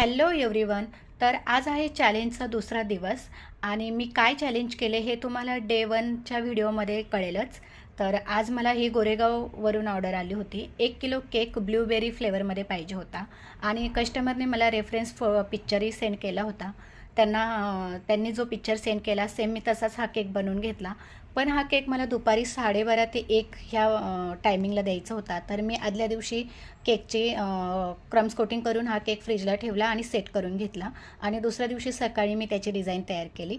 Hello everyone. तर आज आहे चॅलेंजचा दुसरा दिवस आणि मी काय चॅलेंज केले हे तुम्हाला डे 1च्या व्हिडिओमध्ये कळेलच. तर आज मला ही गोरेगाववरून ऑर्डर आली होती. 1 किलो केक ब्लूबेरी फ्लेवरमध्ये पाहिजे होता आणि कस्टमरने मला रेफरन्स पिक्चरही सेंड केला होता. त्यांनी जो पिक्चर सेंड केला सेम मी तसाच हा केक बनवून घेतला. पण हा केक मला दुपारी 12:30 ते 1 ह्या टायमिंगला द्यायचा होता. तर मी आदल्या दिवशी केकची क्रम्स कोटिंग करून हा केक फ्रीजला ठेवला आणि सेट करून घेतला आणि दुसऱ्या दिवशी सकाळी मी त्याची डिझाईन तयार केली.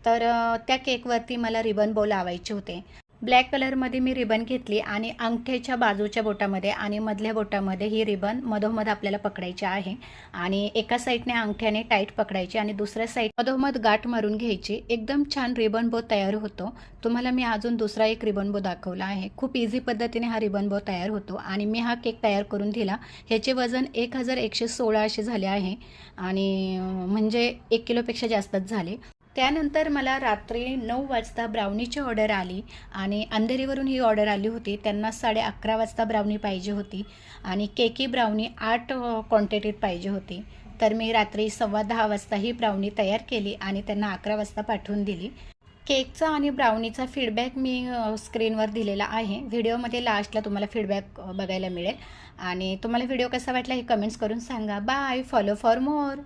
तर त्या केकवरती मला रिबन बो लावायचे होते. ब्लॅक कलरमध्ये मी रिबन घेतली आणि अंगठ्याच्या बाजूच्या बोटामध्ये आणि मधल्या बोटामध्ये ही रिबन मधोमध आपल्याला पकडायची आहे आणि एका साईडने अंगठ्याने टाईट पकडायची आणि दुसऱ्या साईड मधोमध गाठ मारून घ्यायची. एकदम छान रिबन बो तयार होतो. तुम्हाला मी अजून दुसरा एक रिबन बो दाखवला आहे. खूप इझी पद्धतीने हा रिबन बो तयार होतो आणि मी हा केक तयार करून दिला. ह्याचे वजन 1116 असे झाले आहे आणि म्हणजे 1 किलोपेक्षा जास्तच झाले. त्यानंतर मला रात्री 9 वाजता ब्राउनीची ऑर्डर आली आणि अंधेरीवरून ही ऑर्डर आली होती. त्यांना 11:30 वाजता ब्राउनी पाहिजे होती आणि केकी ब्राउनी 8 क्वांटिटीत पाहिजे होती. तर मी रात्री 10:15 वाजता ही ब्राउनी तयार केली आणि त्यांना 11 वाजता पाठवून दिली. केकचा आणि ब्राउनीचा फीडबॅक मी स्क्रीनवर दिलेला आहे. व्हिडिओमध्ये लास्टला तुम्हाला फीडबॅक बघायला मिळेल आणि तुम्हाला व्हिडिओ कसा वाटला हे कमेंट्स करून सांगा. बाय. Follow for more.